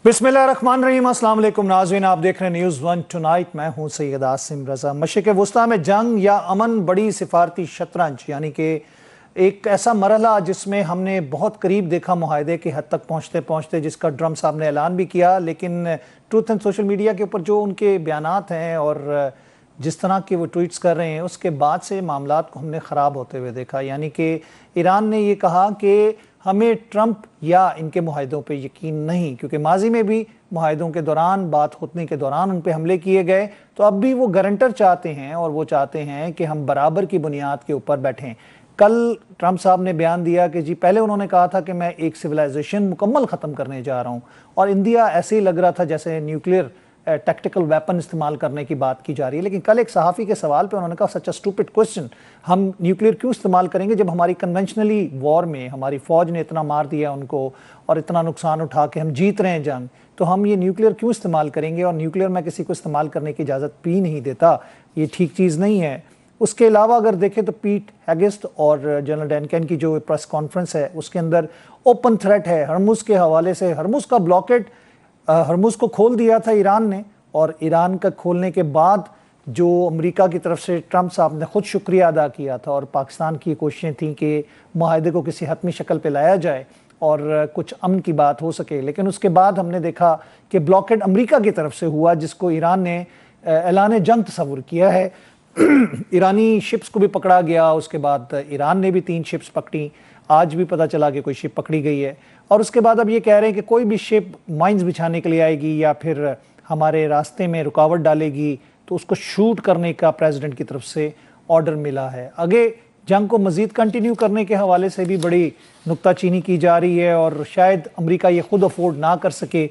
बिस्मिल्लाहिर्रहमानिर्रहीम, अस्सलाम वालेकुम नाज़रीन, आप देख रहे हैं न्यूज़ वन टुनाइट। मैं हूं सैयद आसिम रजा। मशरिक़ वुस्ता में जंग या अमन बड़ी सिफारती शतरंज, यानी कि एक ऐसा मरहला जिसमें हमने बहुत करीब देखा मुआहदे की हद तक पहुंचते पहुंचते, जिसका ट्रंप साहब ने ऐलान भी किया, लेकिन ट्रूथ एंड सोशल मीडिया के ऊपर जो उनके बयानात हैं और जिस तरह के वो ट्वीट्स कर रहे हैं, उसके बाद से मामलात को हमने ख़राब होते हुए देखा। यानी कि ईरान ने ये कहा कि हमें ट्रंप या इनके मुआहदों पे यकीन नहीं, क्योंकि माजी में भी मुआहदों के दौरान, बात होने के दौरान उन पे हमले किए गए। तो अब भी वो गारंटर चाहते हैं और वो चाहते हैं कि हम बराबर की बुनियाद के ऊपर बैठें। कल ट्रंप साहब ने बयान दिया कि जी, पहले उन्होंने कहा था कि मैं एक सिविलाइजेशन मुकम्मल ख़त्म करने जा रहा हूँ, और इंडिया ऐसे ही लग रहा था जैसे न्यूक्लियर टैक्टिकल वेपन इस्तेमाल करने की बात की जा रही है। लेकिन कल एक सहाफ़ी के सवाल पे उन्होंने कहा, सच अ स्टूपिड क्वेश्चन, हम न्यूक्लियर क्यों इस्तेमाल करेंगे जब हमारी कन्वेंशनली वॉर में हमारी फ़ौज ने इतना मार दिया उनको और इतना नुकसान उठा के हम जीत रहे हैं जंग, तो हम ये न्यूक्लियर क्यों इस्तेमाल करेंगे? और न्यूक्लियर मैं किसी को इस्तेमाल करने की इजाज़त भी नहीं देता, ये ठीक चीज़ नहीं है। उसके अलावा अगर देखें तो पीट हेगेस्ट और जनरल डैनकन की जो प्रेस कॉन्फ्रेंस है, उसके अंदर ओपन थ्रेट है हरमुज़ के हवाले से। हरमुज़ का ब्लॉकेट, हरमुज़ को खोल दिया था ईरान ने, और ईरान का खोलने के बाद जो अमेरिका की तरफ से ट्रंप साहब ने खुद शुक्रिया अदा किया था, और पाकिस्तान की कोशिशें थीं कि मुआहदे को किसी हतमी शक्ल पे लाया जाए और कुछ अमन की बात हो सके। लेकिन उसके बाद हमने देखा कि ब्लॉकेट अमेरिका की तरफ से हुआ, जिसको ईरान ने ऐलान जंग तस्वुर किया है। ईरानी शिप्स को भी पकड़ा गया, उसके बाद ईरान ने भी 3 शिप्स पकड़ी, आज भी पता चला कि कोई शिप पकड़ी गई है। और उसके बाद अब ये कह रहे हैं कि कोई भी शिप माइंस बिछाने के लिए आएगी या फिर हमारे रास्ते में रुकावट डालेगी तो उसको शूट करने का प्रेसिडेंट की तरफ से ऑर्डर मिला है। आगे जंग को मज़ीद कंटिन्यू करने के हवाले से भी बड़ी नुक्ताचीनी की जा रही है, और शायद अमेरिका ये खुद अफोर्ड ना कर सके।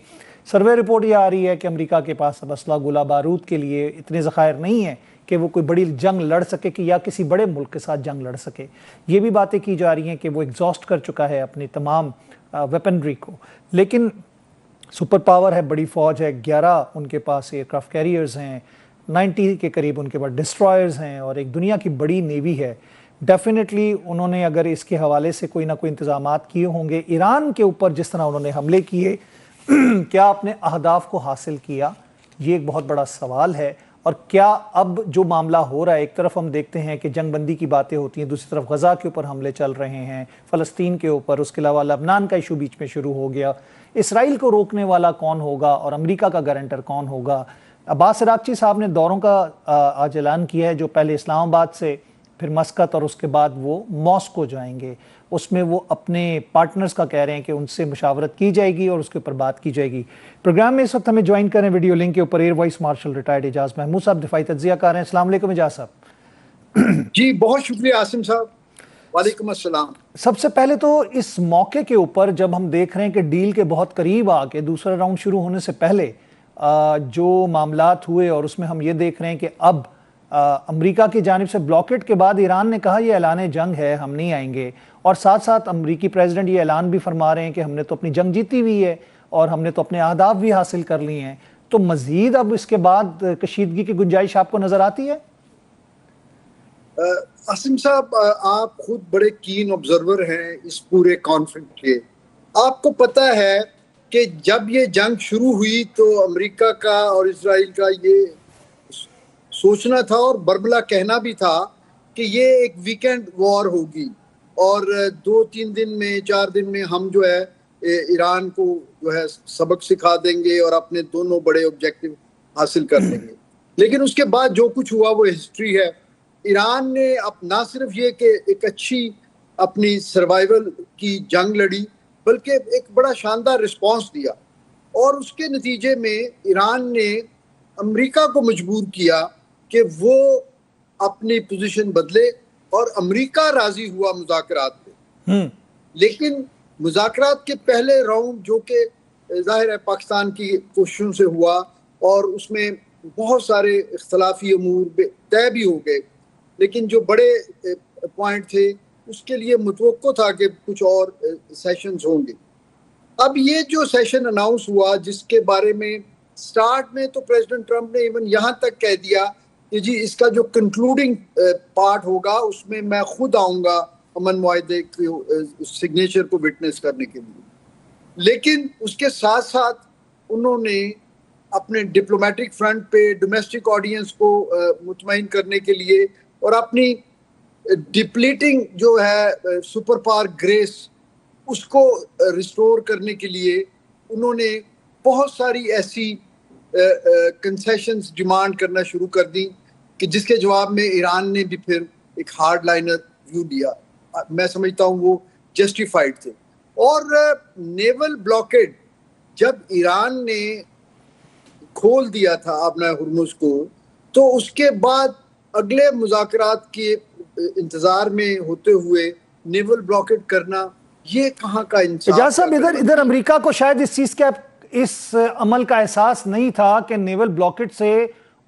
सर्वे रिपोर्ट ये आ रही है कि अमेरिका के पास अब असला गोला बारूद के लिए इतने ज़खायर नहीं है कि वो कोई बड़ी जंग लड़ सके, कि या किसी बड़े मुल्क के साथ जंग लड़ सके। ये भी बातें की जा रही हैं कि वो एग्जॉस्ट कर चुका है अपनी तमाम वेपनरी को। लेकिन सुपर पावर है, बड़ी फ़ौज है, 11 उनके पास एयरक्राफ्ट कैरियर्स हैं, 90 के करीब उनके पास डिस्ट्रॉयर्स हैं, और एक दुनिया की बड़ी नेवी है। डेफिनेटली उन्होंने अगर इसके हवाले से कोई ना कोई इंतजामात किए होंगे। ईरान के ऊपर जिस तरह उन्होंने हमले किए, क्या अपने अहदाफ को हासिल किया, ये एक बहुत बड़ा सवाल है। और क्या अब जो मामला हो रहा है, एक तरफ हम देखते हैं कि जंग बंदी की बातें होती हैं, दूसरी तरफ गज़ा के ऊपर हमले चल रहे हैं, फ़लस्तीन के ऊपर, उसके अलावा लबनान का इशू बीच में शुरू हो गया। इसराइल को रोकने वाला कौन होगा और अमेरिका का गारंटर कौन होगा? अब्बास अरागची साहब ने दौरों का आज ऐलान किया है, जो पहले इस्लामाबाद से, फिर मस्कत, और उसके बाद वो मॉस्को जाएंगे। उसमें वो अपने पार्टनर्स का कह रहे हैं कि उनसे मुशावरत की जाएगी और उसके ऊपर बात की जाएगी। प्रोग्राम में इस वक्त हमें ज्वाइन करें वीडियो लिंक के ऊपर air vice marshal retired Ejaz Mahmood साहब, दिफाई तज्जिया कर रहे हैं। अस्सलाम वालेकुम एजाज साहब। जी बहुत शुक्रिया आसिम साहब। वालेकुम अस्सलाम। सबसे पहले तो इस मौके के ऊपर, जब हम देख रहे हैं कि डील के बहुत करीब आके दूसरा राउंड शुरू होने से पहले जो मामलात हुए, और उसमें हम ये देख रहे हैं कि अब अमेरिका की जानिब से ब्लॉकेट के बाद ईरान ने कहा यह ऐलान जंग है, हम नहीं आएंगे, और साथ साथ अमेरिकी प्रेसिडेंट ये ऐलान भी फरमा रहे हैं कि हमने तो अपनी जंग जीती हुई है और हमने तो अपने अहदाफ भी हासिल कर लिए हैं। तो मजीद अब इसके बाद कशीदगी की गुंजाइश आपको नजर आती है? आसिम साहब, आप खुद बड़े कीन ऑब्जर्वर हैं इस पूरे कॉन्फ्लिक्ट के। आपको पता है कि जब ये जंग शुरू हुई तो अमेरिका का और इजराइल का ये सोचना था और बरबला कहना भी था कि ये एक वीकेंड वॉर होगी, और 2-3 दिन में, 4 दिन में हम जो है ईरान को जो है सबक सिखा देंगे और अपने दोनों बड़े ऑब्जेक्टिव हासिल कर लेंगे। लेकिन उसके बाद जो कुछ हुआ वो हिस्ट्री है। ईरान ने अब ना सिर्फ ये कि एक अच्छी अपनी सर्वाइवल की जंग लड़ी, बल्कि एक बड़ा शानदार रिस्पांस दिया, और उसके नतीजे में ईरान ने अमेरिका को मजबूर किया कि वो अपनी पोजीशन बदले, और अमेरिका राजी हुआ मुज़ाकरात पे। लेकिन मुज़ाकरात के पहले राउंड, जो कि जाहिर है पाकिस्तान की कोशिशों से हुआ, और उसमें बहुत सारे इख्तलाफी अमूर तय भी हो गए, लेकिन जो बड़े पॉइंट थे उसके लिए मुतवक्को था कि कुछ और सेशंस होंगे। अब ये जो सेशन अनाउंस हुआ, जिसके बारे में स्टार्ट में तो प्रेसिडेंट ट्रंप ने इवन यहाँ तक कह दिया कि जी इसका जो कंक्लूडिंग पार्ट होगा उसमें मैं खुद आऊँगा अमन मुआहदे के सिग्नेचर को विटनेस करने के लिए। लेकिन उसके साथ साथ उन्होंने अपने डिप्लोमेटिक फ्रंट पे डोमेस्टिक ऑडियंस को मुतमईन करने के लिए और अपनी डिप्लीटिंग जो है सुपर पावर ग्रेस उसको रिस्टोर करने के लिए उन्होंने बहुत सारी ऐसी कंसेशंस डिमांड करना शुरू कर दी कि जिसके जवाब में ईरान ने भी फिर एक हार्ड लाइनर व्यू दिया। मैं समझता हूँ वो जस्टिफाइड थे। और नेवल ब्लॉकेड जब ईरान ने खोल दिया था अपना हुर्मुज को, तो उसके बाद अगले मुज़ाकरात के इंतजार में होते हुए नेवल ब्लॉकेड करना ये कहाँ का इंसाफ। एजाज साहब, इधर अमेरिका को शायद इस चीज का, इस अमल का एहसास नहीं था कि नेवल ब्लॉकेट से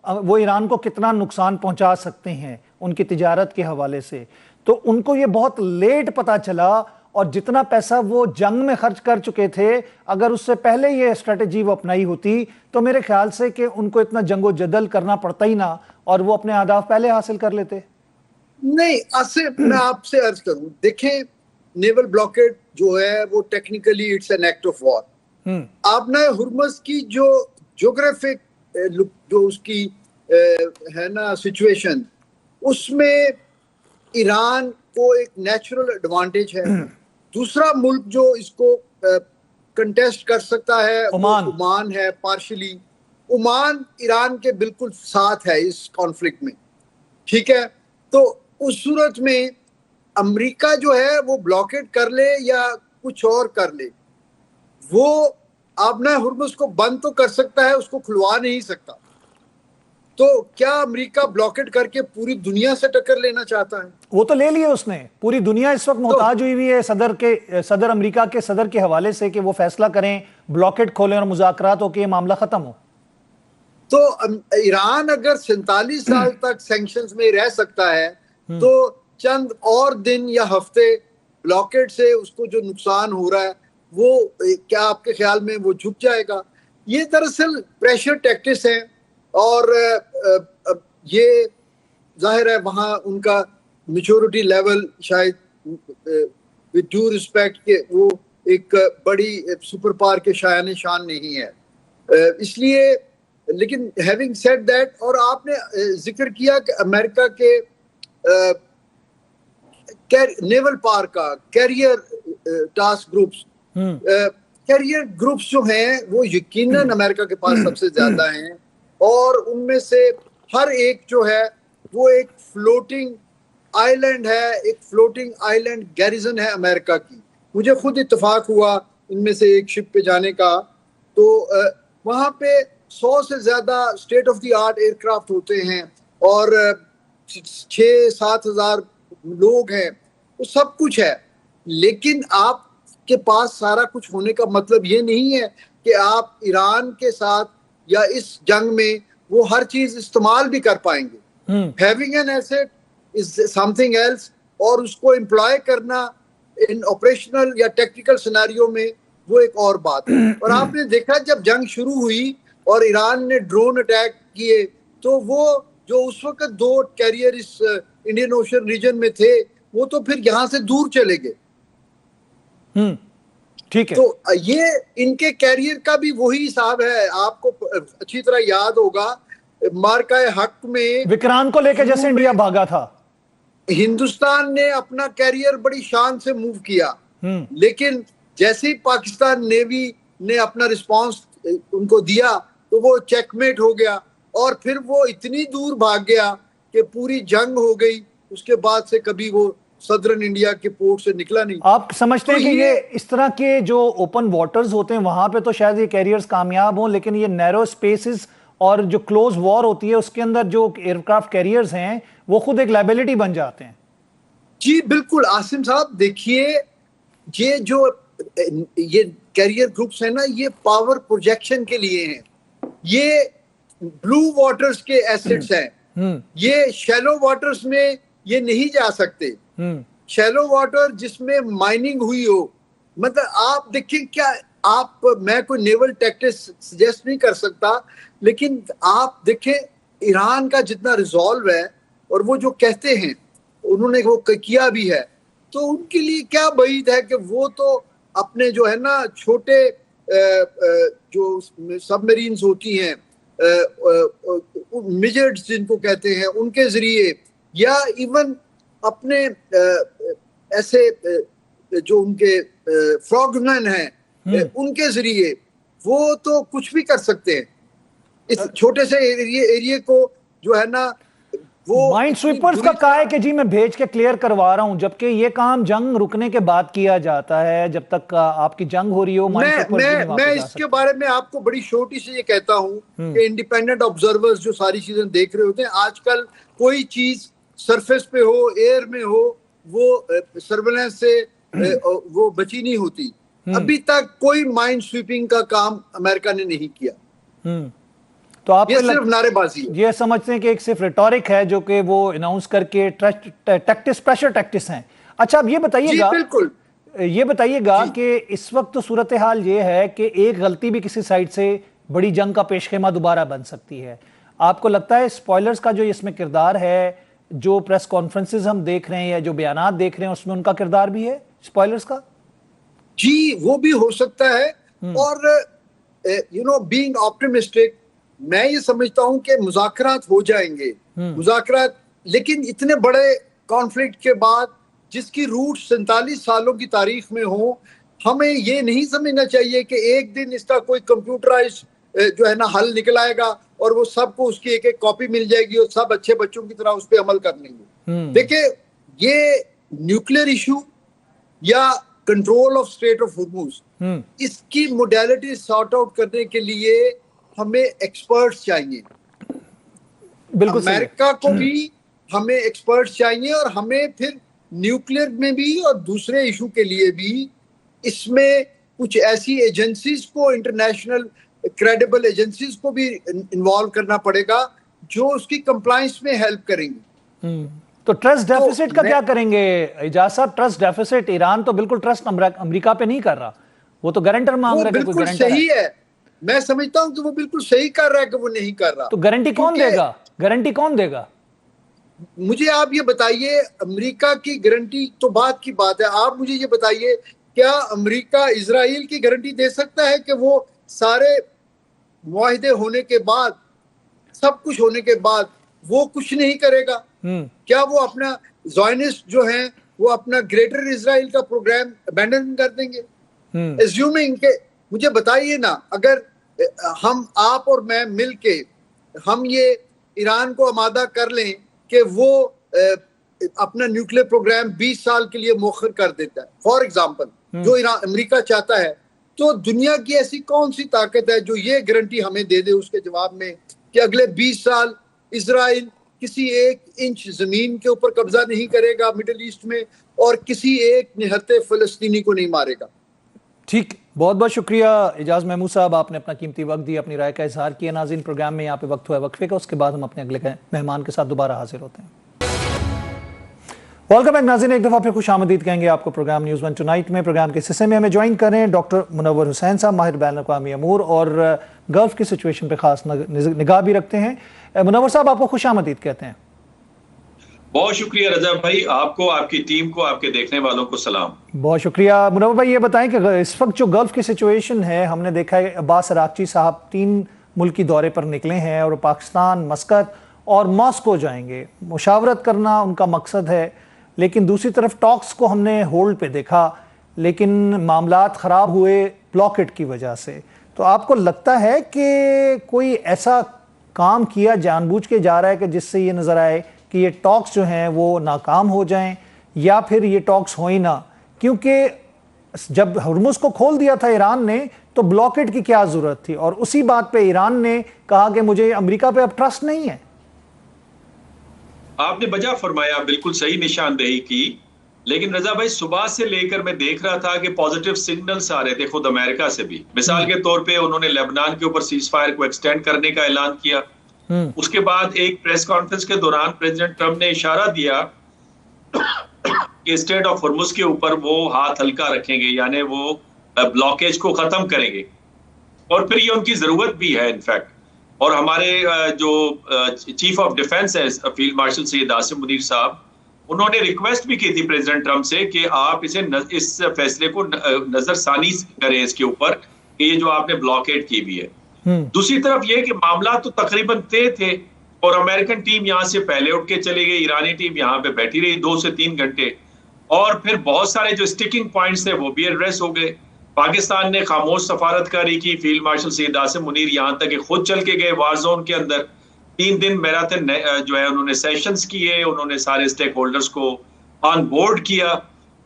वो ईरान को कितना नुकसान पहुंचा सकते हैं उनकी तिजारत के हवाले से। तो उनको ये बहुत लेट पता चला, और जितना पैसा वो जंग में खर्च कर चुके थे, अगर उससे पहले ये स्ट्रेटेजी वो अपनाई होती तो मेरे ख्याल से कि उनको इतना जंगो-जदल करना पड़ता ही ना, और वो अपने अहदाफ पहले हासिल कर लेते। नहीं, मैं आपसे अर्ज करूं, देखें नेवल ब्लॉकेड जो है वो technically it's an act of war. आपने हुर्मुज की जो ज्योग्राफिक जो उसकी है ना सिचुएशन, उसमें ईरान को एक नेचुरल एडवांटेज है। दूसरा मुल्क जो इसको कंटेस्ट कर सकता है ओमान है पार्शली। ओमान ईरान के बिल्कुल साथ है इस कॉन्फ्लिक्ट में, ठीक है। तो उस सूरत में अमेरिका जो है वो ब्लॉकेट कर ले या कुछ और कर ले, वो आपने हुर्मुज को बंद तो कर सकता है, उसको खुलवा नहीं सकता। तो क्या अमेरिका ब्लॉकेट करके पूरी दुनिया से टक्कर लेना चाहता है? वो तो ले लिए उसने। पूरी दुनिया इस वक्त मोहताज हुई है सदर अमेरिका के सदर के हवाले से कि वो फैसला करें, ब्लॉकेट खोलें और मुज़ाकरात हो के ये मामला खत्म हो। तो ईरान अगर 47 साल तक सैंक्शंस में रह सकता है, तो चंद और दिन या हफ्ते ब्लॉकेट से उसको जो नुकसान हो रहा है वो क्या आपके ख्याल में वो झुक जाएगा? ये दरअसल प्रेशर टैक्टिक्स हैं, और ये जाहिर है वहाँ उनका मैच्योरिटी लेवल शायद विद ड्यू रिस्पेक्ट के वो एक बड़ी सुपर पावर के शायान शान नहीं है, इसलिए। लेकिन हैविंग सेड दैट, और आपने जिक्र किया कि अमेरिका के नेवल पावर का carrier task groups, carrier groups जो हैं वो यकीनन अमेरिका के पास सबसे ज्यादा हैं, और उनमें से हर एक जो है वो एक फ्लोटिंग आइलैंड है, एक फ्लोटिंग आइलैंड गैरिजन है अमेरिका की। मुझे खुद इत्तेफाक हुआ इनमें से एक शिप पे जाने का, तो वहाँ पे 100 से ज्यादा state of the art aircraft होते हैं, और 6-7 हजार लोग हैं, वो सब कुछ है। लेकिन आपके पास सारा कुछ होने का मतलब ये नहीं है कि आप ईरान के साथ या इस जंग में वो हर चीज इस्तेमाल भी कर पाएंगे। Having an asset is something else, और उसको एम्प्लॉय करना इन ऑपरेशनल या टेक्निकल सिनेरियो में वो एक और बात है। और आपने देखा जब जंग शुरू हुई और ईरान ने ड्रोन अटैक किए, तो वो जो उस वक्त 2 कैरियर इस इंडियन ओशन रीजन में थे, वो तो फिर यहां से दूर चले गए। ठीक है। तो ये इनके कैरियर का भी वही हिसाब है। आपको अच्छी तरह याद होगा मार्का हक में विक्रांत को लेकर जैसे इंडिया भागा था, हिंदुस्तान ने अपना कैरियर बड़ी शान से मूव किया, लेकिन जैसे ही पाकिस्तान नेवी ने अपना रिस्पांस उनको दिया तो वो चेकमेट हो गया, और फिर वो इतनी दूर भाग गया कि पूरी जंग हो गई। उसके बाद से कभी वो सदर्न इंडिया के पोर्ट से निकला नहीं। आप समझते हैं कि ये इस तरह के जो ओपन वाटर्स होते हैं वहां पे तो शायद ये कैरियर्स कामयाब हों, लेकिन ये नैरो स्पेसेस और जो क्लोज वॉर होती है उसके अंदर जो एयरक्राफ्ट कैरियर्स हैं वो खुद एक लायबिलिटी बन जाते हैं? जी बिल्कुल आसिम साहब, देखिए ये जो ये कैरियर ग्रुप्स है ना, ये पावर प्रोजेक्शन के लिए हैं, ये ब्लू वाटर्स के एसेट्स हैं। ये शैलो वाटर्स में ये नहीं जा सकते। शैलो वाटर जिसमें माइनिंग हुई हो, मतलब आप देखिए क्या मैं कोई नेवल टैक्टिक्स सजेस्ट नहीं कर सकता, लेकिन आप देखें ईरान का जितना रिजॉल्व है और वो जो कहते हैं उन्होंने वो किया भी है, तो उनके लिए क्या बईद है कि वो तो अपने जो है ना छोटे जो सबमरीन्स होती हैं, मिजेट्स जिनको कहते हैं, उनके जरिए, या इवन अपने ऐसे जो उनके फ्रॉगमैन हैं उनके जरिए वो तो कुछ भी कर सकते हैं इस छोटे से एरिया को, जो है ना, वो माइंड स्वीपर्स का कहा है कि जी मैं भेज के क्लियर करवा रहा हूं, जबकि ये काम जंग रुकने के बाद किया जाता है। जब तक आपकी जंग हो रही हो मैं इसके बारे में आपको बड़ी छोटी से ये कहता हूं कि इंडिपेंडेंट ऑब्जर्वर्स जो सारी चीजें देख रहे होते हैं, आजकल कोई चीज सरफेस पे हो, एयर में हो, वो सर्वेलेंस से वो बची नहीं होती। अभी तक कोई माइंड स्वीपिंग का काम अमेरिका ने नहीं किया। तो आप ये सिर्फ नारेबाजी है। ये समझते हैं कि एक सिर्फ रिटोरिक है जो कि वो अनाउंस करके टैक्टिस, प्रेशर टैक्टिस हैं। अच्छा, अब ये बताइएगा, बिल्कुल ये बताइएगा कि इस वक्त तो सूरत हाल ये है कि एक गलती भी किसी साइड से बड़ी जंग का पेशखेमा दोबारा बन सकती है। आपको लगता है स्पॉयलर्स का जो इसमें किरदार है, जो प्रेस कॉन्फ्रेंसेज हम देख रहे हैं या जो बयानात देख रहे हैं, उसमें उनका किरदार भी है स्पॉयलर्स का? जी, वो भी हो सकता है। और बीइंग ऑप्टिमिस्टिक, मैं ये समझता हूं कि मुज़ाकरात हो जाएंगे, मुज़ाकरात, लेकिन इतने बड़े कॉन्फ्लिक्ट के बाद जिसकी रूट 47 सालों की तारीख में हो, हमें ये नहीं समझना चाहिए कि एक दिन इसका कोई कंप्यूटराइज जो है ना हल निकल आएगा और वो सबको उसकी एक एक कॉपी मिल जाएगी और सब अच्छे बच्चों की तरह उस पर अमल कर लेंगे। देखिए, ये न्यूक्लियर इशू या control of straight of Hormuz, इसकी मोडेलिटी सॉर्ट आउट करने के लिए हमें एक्सपर्ट्स चाहिए। बिल्कुल, अमेरिका को भी हमें एक्सपर्ट्स चाहिए, और हमें फिर न्यूक्लियर में भी और दूसरे इशू के लिए भी इसमें कुछ ऐसी एजेंसीज को, इंटरनेशनल क्रेडिबल एजेंसीज को भी इन्वॉल्व करना पड़ेगा जो उसकी कंप्लायंस में हेल्प करेंगे। तो ट्रस्ट डेफिसिट का क्या करेंगे इजाज साहब? ट्रस्ट डेफिसिट, ईरान तो बिल्कुल ट्रस्ट अमेरिका पे नहीं कर रहा, वो तो गारंटर मांग रहा है। बिल्कुल सही है, मैं समझता हूं कि वो बिल्कुल सही कर रहा है कि वो नहीं कर रहा। तो गारंटी कौन देगा? गारंटी कौन देगा? मुझे आप ये बताइए, अमेरिका की गारंटी तो बात की बात है, आप मुझे ये बताइए, क्या अमेरिका इजराइल की गारंटी दे सकता है कि वो सारे मुआहदे होने के बाद, सब कुछ होने के बाद, वो कुछ नहीं करेगा? क्या वो अपना ज़ायनिस्ट जो है वो अपना ग्रेटर इजराइल का प्रोग्राम अबैंडन कर देंगे? एज्यूमिंग के, मुझे बताइए ना, अगर हम, आप और मैं मिल के हम ये ईरान को आमादा कर लें कि वो अपना न्यूक्लियर प्रोग्राम 20 साल के लिए मौखर कर देता है, फॉर एग्जांपल, जो अमेरिका चाहता है, तो दुनिया की ऐसी कौन सी ताकत है जो ये गारंटी हमें दे दे उसके जवाब में कि अगले 20 साल इजराइल किसी एक इंच जमीन के ऊपर कब्जा नहीं करेगा मिडिल ईस्ट में, और किसी एक निहत्ते फलस्तीनी को नहीं मारेगा? ठीक, बहुत बहुत शुक्रिया एजाज महमूद साहब, आपने अपना कीमती वक्त दिया, अपनी राय का इजहार किया। नाज़रीन, प्रोग्राम में यहाँ पे वक्त हुआ है वक्फे का, उसके बाद हम अपने अगले मेहमान के साथ दोबारा हाजिर होते हैं। वेलकम बैक नाज़रीन, एक दफ़ा फिर खुश आमदीद कहेंगे आपको प्रोग्राम न्यूज़ वन टुनाइट में। प्रोग्राम के इस हिस्से में हमें ज्वाइन कर रहे हैं डॉक्टर मुनव्वर हुसैन साहब, माहिर बैन अक़वामी अमूर और गल्फ की सिचुएशन पर खास निगाह भी रखते हैं। मुनव्वर साहब, आपको खुश आमदीद कहते हैं। बहुत शुक्रिया रजा भाई, आपको, आपकी टीम को, आपके देखने वालों को सलाम। बहुत शुक्रिया। मुनव्वर भाई, ये बताएं कि इस वक्त जो गल्फ की सिचुएशन है, हमने देखा है अब्बास अरागची साहब 3 मुल्की दौरे पर निकले हैं और पाकिस्तान, मस्कत और मॉस्को जाएंगे। मुशावरत करना उनका मकसद है, लेकिन दूसरी तरफ टॉक्स को हमने होल्ड पे देखा, लेकिन मामलात ख़राब हुए ब्लॉकेट की वजह से। तो आपको लगता है कि कोई ऐसा काम किया जानबूझ के जा रहा है कि जिससे ये नज़र आए कि ये टॉक्स जो हैं वो नाकाम हो जाएं, या फिर ये टॉक्स हो ही ना? क्योंकि जब हर्मुज़ को खोल दिया था ईरान ने, तो ब्लॉकेट की क्या ज़रूरत थी? और उसी बात पे ईरान ने कहा कि मुझे अमेरिका पे अब ट्रस्ट नहीं है। आपने बजा फरमाया, बिल्कुल सही निशानदेही की। लेकिन रजा भाई, सुबह से लेकर मैं देख रहा था कि पॉजिटिव सिग्नल्स आ रहे थे खुद अमेरिका से भी। मिसाल के तौर पे उन्होंने लेबनान के ऊपर सीज फायर को एक्सटेंड करने का ऐलान किया। उसके बाद एक प्रेस कॉन्फ्रेंस के दौरान प्रेसिडेंट ट्रंप ने इशारा दिया कि स्ट्रेट ऑफ हॉर्मुज़ के ऊपर वो हाथ हल्का रखेंगे, यानी वो ब्लॉकेज को खत्म करेंगे, और फिर ये उनकी जरूरत भी है इनफैक्ट। और हमारे जो चीफ ऑफ डिफेंस है फील्ड मार्शल सैयद आसिम मुनीर साहब, उन्होंने रिक्वेस्ट भी की थी प्रेसिडेंट ट्रंप से कि आप इस फैसले को नजरसानी करें इसके ऊपर कि ये जो आपने ब्लॉकेड की भी है। दूसरी तरफ ये कि मामला तो तकरीबन तय थे और अमेरिकन टीम यहाँ से पहले उठ के चली गई, ईरानी टीम यहाँ पे बैठी रही 2 से 3 घंटे, और फिर बहुत सारे जो स्टिकिंग पॉइंट्स थे वो भी एड्रेस हो गए। पाकिस्तान ने खामोश सफारतकारी की, फील्ड मार्शल सैयद आसिम मुनीर यहाँ तक कि खुद चल के गए वार जोन के अंदर। 3 दिन मैराथन जो है उन्होंने सेशंस किए, उन्होंने सारे स्टेक होल्डर्स को ऑन बोर्ड किया,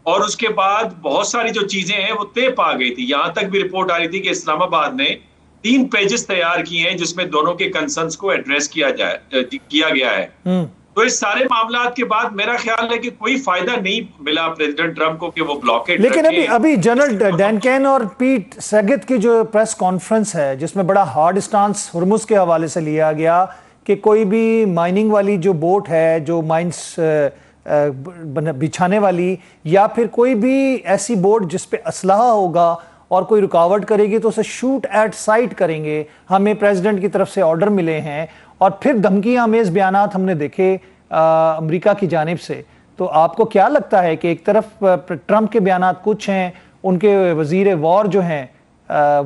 और उसके बाद बहुत सारी जो चीजें हैं वो तय पा गई थी। यहाँ तक भी रिपोर्ट आ रही थी कि इस्लामाबाद ने 3 पेजेस तैयार किए हैं जिसमें दोनों के कंसर्न्स को एड्रेस किया गया है। तो इस सारे मामलात के बाद मेरा ख्याल है कि कोई फायदा नहीं मिला प्रेसिडेंट ट्रंप को कि वो ब्लॉकेड। लेकिन अभी जनरल डैन केन और पीट सेगेट की जो प्रेस कॉन्फ्रेंस है जिसमें बड़ा हार्ड स्टांस हुर्मुज के हवाले से लिया गया कि कोई भी माइनिंग वाली जो बोट है, जो माइंस बिछाने वाली, या फिर कोई भी ऐसी बोट जिस पे असलहा होगा और कोई रुकावट करेगी तो उसे शूट एट साइट करेंगे, हमें प्रेसिडेंट की तरफ से ऑर्डर मिले हैं। और फिर धमकियां अमेज बयानात हमने देखे अमेरिका की जानिब से। तो आपको क्या लगता है कि एक तरफ ट्रंप के बयानात कुछ हैं, उनके वजीर वॉर जो हैं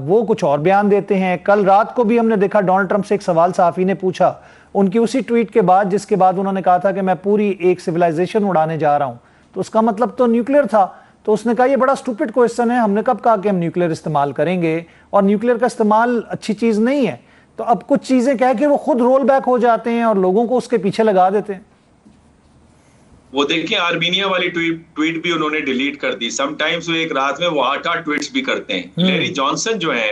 वो कुछ और बयान देते हैं। कल रात को भी हमने देखा डोनाल्ड ट्रंप से एक सवाल सहाफ़ी ने पूछा उनकी उसी ट्वीट के बाद, जिसके बाद उन्होंने कहा था कि मैं पूरी एक सिविलाइजेशन उड़ाने जा रहा हूं, तो उसका मतलब तो न्यूक्लियर था। तो उसने कहा ये बड़ा स्टूपिड क्वेश्चन है, हमने कब कहा कि हम न्यूक्लियर इस्तेमाल करेंगे, और न्यूक्लियर का इस्तेमाल अच्छी चीज नहीं है। तो अब कुछ चीजें कह के वो खुद रोल बैक हो जाते हैं और लोगों को उसके पीछे लगा देते हैं। वो देखिए आर्मीनिया वाली ट्वीट भी उन्होंने डिलीट कर दी। समटाइम्स वो एक रात में वो 8-8 ट्वीट्स भी करते हैं। लैरी जॉनसन जो है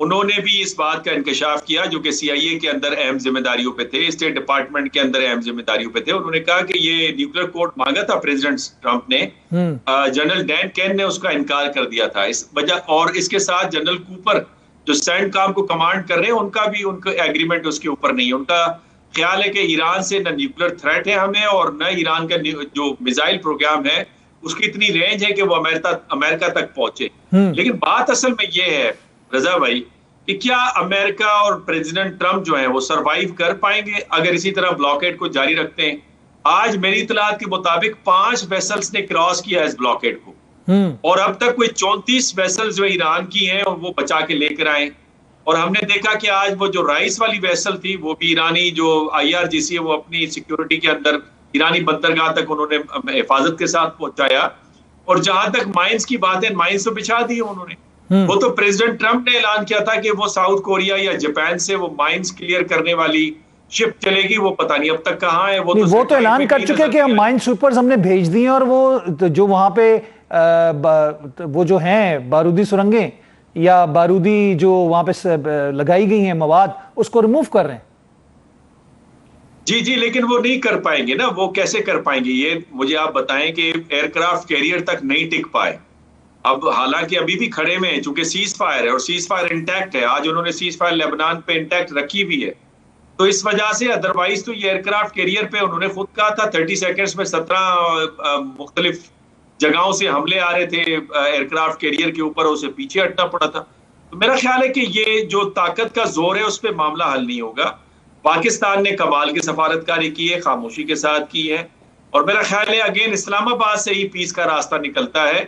उन्होंने भी इस बात का इंकशाफ किया, जो कि CIA के अंदर अहम जिम्मेदारियों पे थे, स्टेट डिपार्टमेंट के अंदर अहम जिम्मेदारियों पे थे। उन्होंने कहा कि ये न्यूक्लियर कोड मांगा था प्रेसिडेंट ट्रंप ने, जनरल डैन केन ने उसका इनकार कर दिया था इस वजह। और इसके साथ जनरल कूपर जो सैंडकॉम को कमांड कर रहे हैं उनका एग्रीमेंट उसके ऊपर नहीं है। उनका ख्याल है कि ईरान से न न्यूक्लियर थ्रेट है हमें, और न ईरान का जो मिसाइल प्रोग्राम है उसकी इतनी रेंज है कि वो अमेरिका तक पहुंचे। लेकिन बात असल में ये है रजा भाई कि क्या अमेरिका और प्रेसिडेंट ट्रंप जो है वो सरवाइव कर पाएंगे अगर इसी तरह ब्लॉकेड को जारी रखते हैं। आज मेरी इतलात के मुताबिक 5 वेसल्स ने क्रॉस किया इस ब्लॉकेड को, और अब तक कोई 34 वेसल्स जो ईरान की हैं और वो बचा के लेकर आए। और हमने देखा कि आज वो जो राइस वाली वेसल थी वो भी ईरानी जो IRGC है वो अपनी सिक्योरिटी के अंदर ईरानी बंदरगाह तक उन्होंने हिफाजत के साथ पहुंचाया। और जहां तक माइंस की बात है, माइंस तो बिछा दी उन्होंने। वो तो प्रेसिडेंट ट्रंप ने ऐलान किया था कि वो साउथ कोरिया या जापान से वो माइंस क्लियर करने वाली शिप चलेगी, वो पता नहीं अब तक कहाँ है। वो तो ऐलान कर चुके हैं कि हम माइन सुपर्स हमने भेज दी हैं, और वो जो वहां पे वो जो हैं बारूदी सुरंगें या बारूदी जो वहां पे लगाई गई हैं मवाद, उसको रिमूव कर रहे हैं। जी, लेकिन वो नहीं कर पाएंगे ना। वो कैसे कर पाएंगे ये मुझे आप बताएं कि एयरक्राफ्ट कैरियर तक नहीं टिक पाए। अब हालांकि अभी भी खड़े में है, चूंकि सीज फायर है और सीज फायर इंटैक्ट है। आज उन्होंने सीज फायर लेबनान पे इंटैक्ट रखी हुई है, तो इस वजह से अदरवाइज तो ये एयरक्राफ्ट कैरियर पे उन्होंने खुद कहा था 30 सेकंड्स में 17 मुख्तलिफ जगहों से हमले आ रहे थे एयरक्राफ्ट कैरियर के ऊपर, उसे पीछे हटना पड़ा था। तो मेरा ख्याल है कि ये जो ताकत का जोर है उस पर मामला हल नहीं होगा। पाकिस्तान ने कमाल की सफारतकारी की है, खामोशी के साथ की है, और मेरा ख्याल है अगेन इस्लामाबाद से ही पीस का रास्ता निकलता है।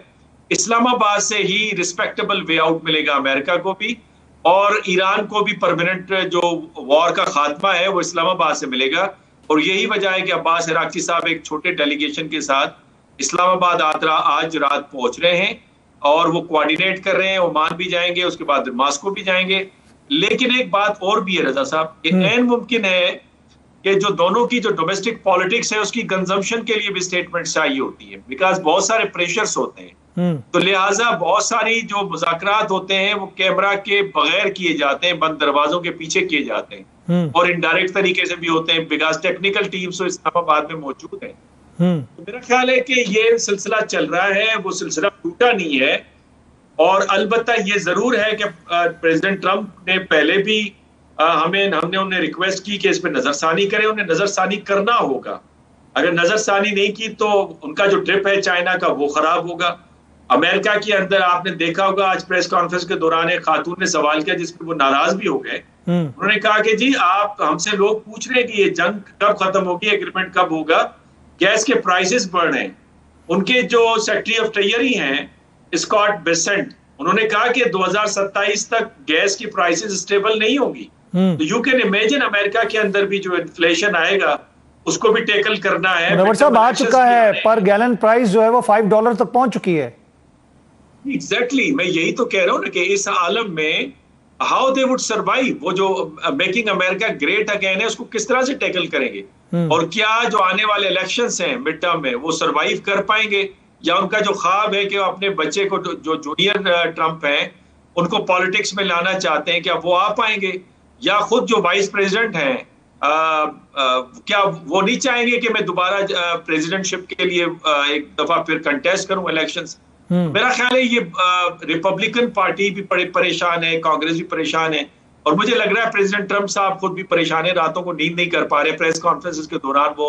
इस्लामाबाद से ही रिस्पेक्टेबल वे आउट मिलेगा अमेरिका को भी, और ईरान को भी परमानेंट जो वॉर का खात्मा है वो इस्लामाबाद से मिलेगा। और यही वजह है कि अब्बास इराक्ची साहब एक छोटे डेलीगेशन के साथ इस्लामाबाद आज रात पहुंच रहे हैं, और वो कोऑर्डिनेट कर रहे हैं। ओमान भी जाएंगे, उसके बाद मास्को भी जाएंगे। लेकिन एक बात और भी है रजा साहब, कि ऐन मुमकिन है कि जो दोनों की जो डोमेस्टिक पॉलिटिक्स है उसकी कंजम्पशन के लिए भी स्टेटमेंट चाहिए होती है, बिकॉज बहुत सारे प्रेशर्स होते हैं। तो लिहाजा बहुत सारी जो मुज़ाकरात होते हैं वो कैमरा के बगैर किए जाते हैं, बंद दरवाजों के पीछे किए जाते हैं, और इनडायरेक्ट तरीके से भी होते हैं, बिकॉज टेक्निकल टीम्स तो इस्लामाबाद में मौजूद है। तो मेरा ख्याल है कि ये सिलसिला चल रहा है, वो सिलसिला टूटा नहीं है। और अलबत्ता ये जरूर है कि प्रेसिडेंट ट्रंप ने पहले भी हमने उन्हें रिक्वेस्ट की कि इस पर नजरसानी करें। उन्हें नजरसानी करना होगा। अगर नजरसानी नहीं की तो उनका जो ट्रिप है चाइना का वो खराब होगा। अमेरिका के अंदर आपने देखा होगा आज प्रेस कॉन्फ्रेंस के दौरान एक खातून ने सवाल किया जिसपे वो नाराज भी हो गए। उन्होंने कहा कि जी आप हमसे लोग पूछ रहे हैं कि ये जंग कब खत्म होगी, एग्रीमेंट कब होगा, गैस के प्राइसेस बढ़ रहे हैं। उनके जो सेक्रेटरी ऑफ ट्रेजरी हैं स्कॉट बेसेंट, उन्होंने कहा कि 2027 तक गैस की प्राइसेस स्टेबल नहीं होगी। तो यू कैन इमेजिन अमेरिका के अंदर भी जो इन्फ्लेशन आएगा उसको भी टैकल करना है। मुनव्वर साहब, आ चुका है, पर गैलन प्राइस जो है वो $5 तक पहुंच चुकी है। एग्जैक्टली मैं यही तो कह रहा हूं ना कि इस आलम में हाउ दे वुड सर्वाइव, वो जो मेकिंग अमेरिका ग्रेट अगेन है उसको किस तरह से टैकल करेंगे, और क्या जो आने वाले इलेक्शंस हैं मिड टर्म में वो सर्वाइव कर पाएंगे, या उनका जो ख्वाब है कि वो अपने बच्चे को जो जूनियर ट्रंप हैं उनको पॉलिटिक्स में लाना चाहते हैं, क्या वो आ पाएंगे, या खुद जो वाइस प्रेसिडेंट हैं क्या वो नहीं चाहेंगे कि मैं दोबारा प्रेसिडेंटशिप के लिए एक दफा फिर कंटेस्ट करूं इलेक्शंस। मेरा ख्याल है ये रिपब्लिकन पार्टी भी परेशान है, कांग्रेस भी परेशान है, और मुझे लग रहा है प्रेसिडेंट ट्रंप साहब खुद भी परेशान है, रातों को नींद नहीं कर पा रहे, प्रेस कॉन्फ्रेंसेस के दौरान वो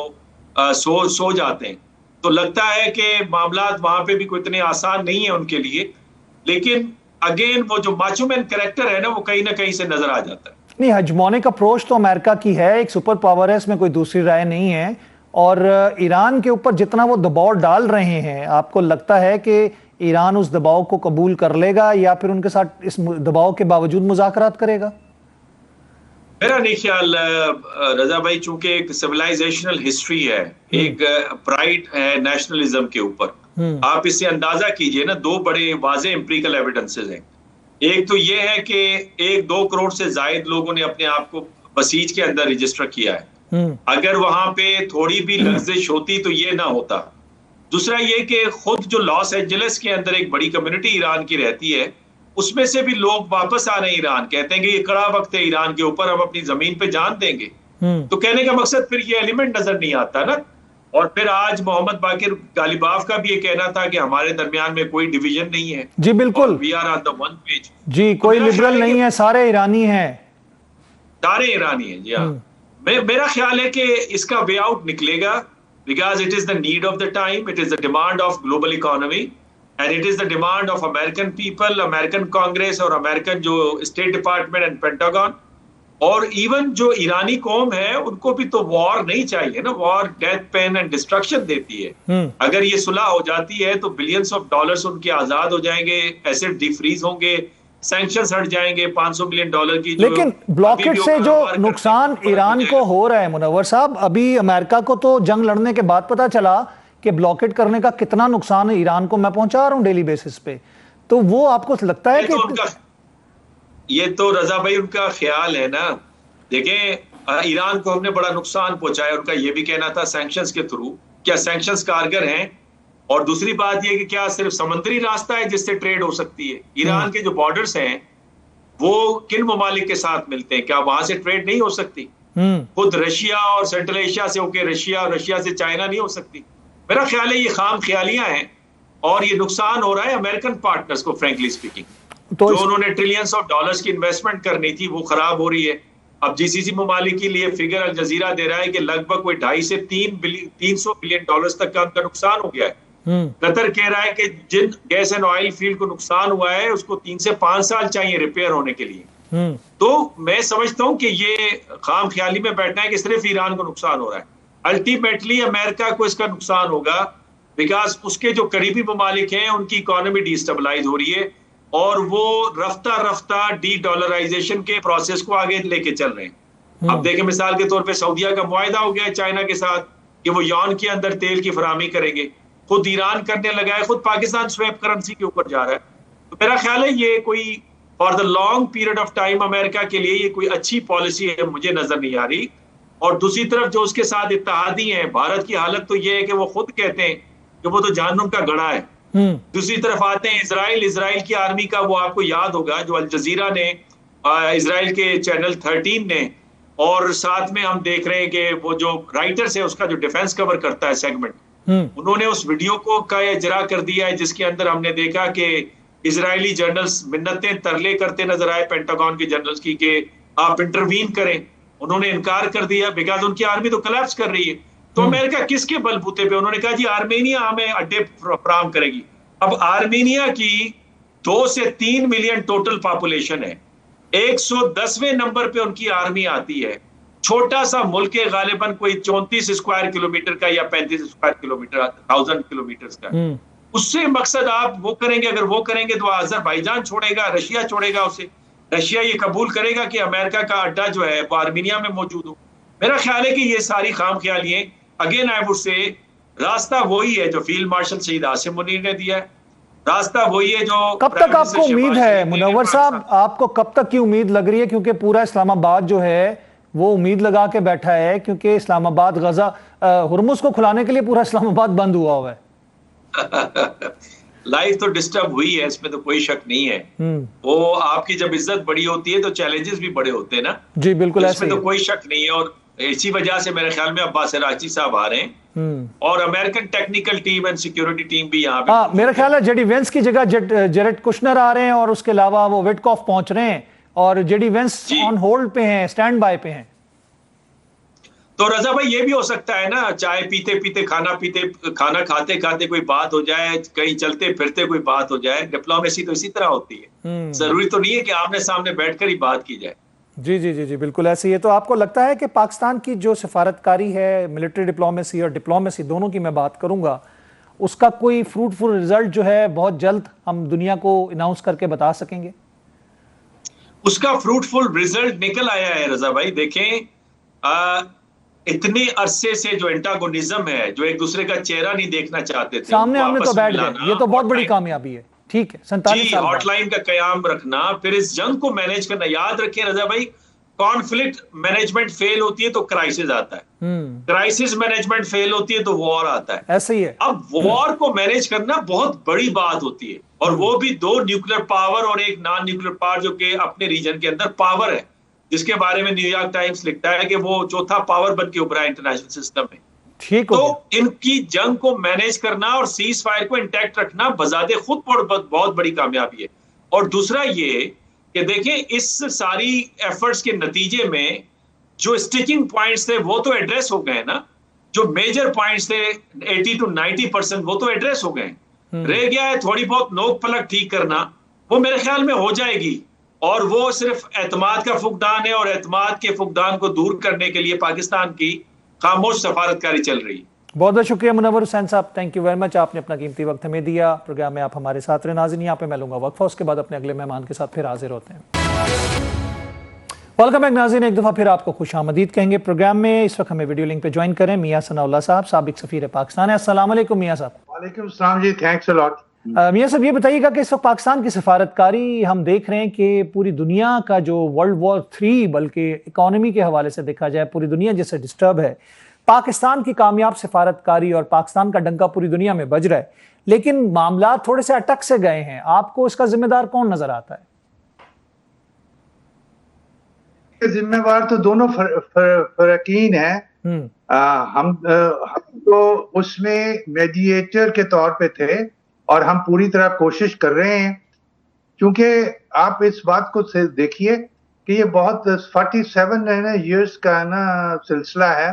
सो जाते हैं। तो लगता है कि मामला वहां पे भी कोई इतने आसान नहीं है उनके लिए, लेकिन अगेन वो जो माचो मैन कैरेक्टर है ना वो कहीं ना कहीं से नजर आ जाता है। नहीं, हजमोनिक अप्रोच तो अमेरिका की है, एक सुपर पावर है, इसमें कोई दूसरी राय नहीं है। और ईरान के ऊपर जितना वो दबाव डाल रहे हैं, आपको लगता है कि ईरान उस दबाव को कबूल कर लेगा या फिर उनके साथ इस दबाव के बावजूद मुज़ाकरात करेगा? मेरा नहीं ख्याल रजा भाई, चूंकि एक सिविलाइजेशनल हिस्ट्री है, एक प्राइड है नेशनलिज्म के ऊपर, आप इससे अंदाजा कीजिए ना, दो बड़े वाज़े एम्पिरिकल एविडेंसेस हैं। एक तो ये है कि 1-2 करोड़ से ज्यादा लोगों ने अपने आप को बसीज के अंदर रजिस्टर किया है। अगर वहां पे थोड़ी भी लग्जिश होती तो ये ना होता। दूसरा ये कि खुद जो लॉस एंजलिस के अंदर एक बड़ी कम्युनिटी ईरान की रहती है, उसमें से भी लोग वापस आ रहे हैं ईरान, कहते हैं कि ये कड़ा वक्त है ईरान के ऊपर, हम अपनी जमीन पे जान देंगे। तो कहने का मकसद फिर ये एलिमेंट नजर नहीं आता ना। और फिर आज मोहम्मद बाकिर गालिबाफ का भी ये कहना था कि हमारे दरमियान में कोई डिवीजन नहीं है। जी बिल्कुल, we are on the one page. जी, कोई लिबरल नहीं है, सारे ईरानी हैं, सारे ईरानी हैं। जी हाँ, मेरा ख्याल है कि इसका वे आउट निकलेगा, because it is the need of the time, it is the demand of global economy, and it is the demand of American people, American Congress और अमेरिकन जो स्टेट डिपार्टमेंट एंड पेंटागन, और even जो ईरानी कौम है उनको भी तो वॉर नहीं चाहिए ना। War death, pain and destruction देती है। अगर ये सुलह हो जाती है तो बिलियंस ऑफ डॉलर्स उनके आजाद हो जाएंगे, एसेट डिफ्रीज होंगे, सैंक्शंस हट जाएंगे, $500 बिलियन की। लेकिन ब्लॉकेट से जो नुकसान ईरान को हो रहा है मुनव्वर साहब, अभी अमेरिका को तो जंग लड़ने के बाद पता चला कि ब्लॉकेट करने का कितना नुकसान है ईरान को मैं पहुंचा रहा हूं डेली बेसिस पे, तो वो आपको लगता है कि ये तो रजा भाई उनका ख्याल है ना। देखें, ईरान को हमने बड़ा नुकसान पहुंचाया, उनका ये भी कहना था सैंक्शंस के थ्रू, क्या सैंक्शंस कारगर हैं? और दूसरी बात ये कि क्या सिर्फ समुद्री रास्ता है जिससे ट्रेड हो सकती है? ईरान के जो बॉर्डर्स हैं वो किन ममालिक के साथ मिलते हैं, क्या वहां से ट्रेड नहीं हो सकती? खुद रशिया और सेंट्रल एशिया से होके रशिया और रशिया से चाइना नहीं हो सकती? मेरा ख्याल है ये खाम ख्यालियां हैं, और ये नुकसान हो रहा है अमेरिकन पार्टनर्स को, फ्रेंकली स्पीकिंग। तो जो उन्होंने ट्रिलियंस ऑफ डॉलर्स की इन्वेस्टमेंट करनी थी वो खराब हो रही है। अब जीसीसी ममालिक के लिए फिगर अल जजीरा दे रहा है कि लगभग कोई 2.5 से 300 बिलियन डॉलर्स तक का उनका नुकसान हो गया है। कतर कह रहा है कि जिन गैस एंड ऑयल फील्ड को नुकसान हुआ है उसको 3 से 5 साल चाहिए रिपेयर होने के लिए। तो मैं समझता हूं कि ये खाम ख्याली में बैठना है कि सिर्फ ईरान को नुकसान हो रहा है। अल्टीमेटली अमेरिका को इसका नुकसान होगा, बिकॉज उसके जो करीबी ममालिक हैं उनकी इकोनॉमी डिस्टेबलाइज हो रही है, और वो रफ्ता रफ्ता डी डॉलराइजेशन के प्रोसेस को आगे लेके चल रहे हैं। अब देखें, मिसाल के तौर पे सऊदीया का मुआहिदा हो गया है चाइना के साथ कि वो यॉन के अंदर तेल की फराहमी करेंगे, खुद ईरान करने लगा है, खुद पाकिस्तान स्वैप करेंसी के ऊपर जा रहा है। तो मेरा ख्याल है ये कोई for the long period of time America के लिए ये कोई अच्छी पॉलिसी है, मुझे नजर नहीं आ रही। और दूसरी तरफ जो उसके साथ इत्तेहादी हैं, भारत की हालत तो ये है कि वो खुद कहते हैं कि वो तो जहन्नुम का गड़ा है। दूसरी तरफ आते हैं इजराइल की आर्मी का, वो आपको याद होगा जो अल जजीरा ने, इजराइल के चैनल 13 ने, और साथ में हम देख रहे हैं कि वो जो राइटर्स है उसका जो डिफेंस कवर करता है सेगमेंट, उन्होंने उस वीडियो को का इजरा कर दिया है जिसके अंदर हमने देखा कि इजरायली जनरल्स मिन्नतें तरले करते नजर आए पेंटागन के जनरल्स की कि आप इंटरवीन करें। उन्होंने इनकार कर दिया बिकॉज उनकी आर्मी तो कोलैप्स कर रही है। तो अमेरिका किसके बलबूते पे? उन्होंने कहा जी आर्मेनिया हमें अड्डे फराहम करेगी। अब आर्मेनिया की 2 से 3 मिलियन टोटल पॉपुलेशन है, 110वें नंबर पे उनकी आर्मी आती है। छोटा सा मुल्क है, गालिबन कोई 34 स्क्वायर किलोमीटर का या 35 स्क्वायर किलोमीटर, 1000 किलोमीटर का। उससे मकसद आप वो करेंगे, अगर वो करेंगे तो अजरबैजान छोड़ेगा, रशिया छोड़ेगा उसे। रशिया ये कबूल करेगा कि अमेरिका का अड्डा जो है वो आर्मीनिया में मौजूद हो। मेरा ख्याल है कि ये सारी खाम ख्यालियां, अगेन आई वुड से, रास्ता वही है जो फील्ड मार्शल शहीद आसिम मुनीर ने दिया है, रास्ता वही है जो कब तक आपको उम्मीद है मुनव्वर साहब, आपको कब तक की उम्मीद लग रही है? क्योंकि पूरा इस्लामाबाद जो है वो उम्मीद लगा के बैठा है, क्योंकि इस्लामाबाद गजा हुर्मुज को खुलाने के लिए पूरा इस्लामाबाद बंद हुआ है। लाइफ तो डिस्टर्ब हुई है, इसमें तो कोई शक नहीं है। वो आपकी जब इज्जत बड़ी होती है तो चैलेंजेस भी बड़े होते हैं ना। जी बिल्कुल, तो इसमें तो कोई शक नहीं है। और इसी वजह से मेरे ख्याल में अब्बास राची साहब आ रहे हैं और American technical team and security team भी यहाँ पे। हाँ, मेरा ख्याल है जेडी वेंस की जगह जेरेड कुशनर आ रहे हैं और उसके अलावा वो विटकॉफ पहुंच रहे हैं और जेडी वेंस ऑन होल्ड पे हैं, स्टैंड बाय पे हैं। तो रजा भाई ये भी हो सकता है ना, चाय पीते पीते खाना खाते खाते कोई बात हो जाए, कहीं चलते फिरते कोई बात हो जाए। डिप्लोमेसी तो इसी तरह होती है, जरूरी तो नहीं है कि आमने सामने बैठकर ही बात की जाए। जी जी जी जी बिल्कुल ऐसे ही है। तो आपको लगता है कि पाकिस्तान की जो सिफारतकारी है, मिलिट्री डिप्लोमेसी और डिप्लोमेसी दोनों की मैं बात करूंगा, उसका कोई फ्रूटफुल रिजल्ट जो है बहुत जल्द हम दुनिया को अनाउंस करके बता सकेंगे? उसका फ्रूटफुल रिजल्ट निकल आया है रजा भाई। देखें, इतने अरसे से जो एंटागोनिज्म है, जो एक दूसरे का चेहरा नहीं देखना चाहते थे, सामने हमने तो बैठ गए, ये तो बहुत बड़ी कामयाबी है। ठीक है, 47 साल हॉटलाइन का कयाम रखना, फिर इस जंग को मैनेज करना। याद रखें रजा भाई, कॉन्फ्लिक्ट मैनेजमेंट फेल होती है तो क्राइसिस आता है, क्राइसिस मैनेजमेंट फेल होती है तो वॉर आता है। ऐसे ही है। अब वॉर को मैनेज करना बहुत बड़ी बात होती है, और वो भी दो न्यूक्लियर पावर और एक नॉन न्यूक्लियर पावर जो कि अपने रीजन के अंदर पावर है, जिसके बारे में न्यूयॉर्क टाइम्स लिखता है कि वो चौथा पावर बन के उभरा इंटरनेशनल सिस्टम में। ठीक तो इनकी जंग को मैनेज करना और सीज फायर को इंटैक्ट रखना बजाते खुद बहुत बड़ी कामयाबी है। और दूसरा ये कि देखें, इस सारी एफर्ट्स के नतीजे में जो स्टिकिंग पॉइंट्स थे वो तो एड्रेस हो गए ना, जो मेजर पॉइंट्स थे 80 to 90% वो तो एड्रेस हो गए। रह गया है थोड़ी बहुत नोक पलक ठीक करना, वो मेरे ख्याल में हो जाएगी। और वो सिर्फ एतमाद का फुकदान है, और एतमाद के फुकदान को दूर करने के लिए पाकिस्तान की खामोश सफारतकारी चल रही है। बहुत बहुत शुक्रिया मुनव्वर हुसैन साहब, थैंक यू वेरी मच, आपने अपना कीमती वक्त हमें दिया। प्रोग्राम में आप हमारे साथ रहे। नाज़रीन, यहाँ पे मैं लूंगा वक्फा, उसके बाद अपने अगले मेहमान के साथ फिर हाजिर होते हैं। वेलकम बैक नाज़रीन, एक दफ़ा फिर आपको खुश आमदीद कहेंगे प्रोग्राम में। इस वक्त हमें वीडियो लिंक पे ज्वाइन करें मियां सनाउल्लाह साहब, साबिक सफीर पाकिस्तान है। अस्सलाम वालेकुम मियां साहब। वालेकुम सलाम जी, थैंक्स अ लॉट। मियां साहब, ये बताइएगा कि इस वक्त पाकिस्तान की सिफारतकारी हम देख रहे हैं कि पूरी दुनिया का जो वर्ल्ड वॉर 3, बल्कि इकोनॉमी के हवाले से देखा जाए पूरी दुनिया जैसे डिस्टर्ब है, पाकिस्तान की कामयाब सिफारतकारी और पाकिस्तान का डंका पूरी दुनिया में बज रहा है, लेकिन मामला थोड़े से अटक से गए हैं। आपको इसका जिम्मेदार कौन नजर आता है? जिम्मेवार तो दोनों फरकीन हैं। हम तो उसमें मेडिएटर के तौर पे थे और हम पूरी तरह कोशिश कर रहे हैं, क्योंकि आप इस बात को देखिए कि ये बहुत 47 ईयर्स का ना सिलसिला है,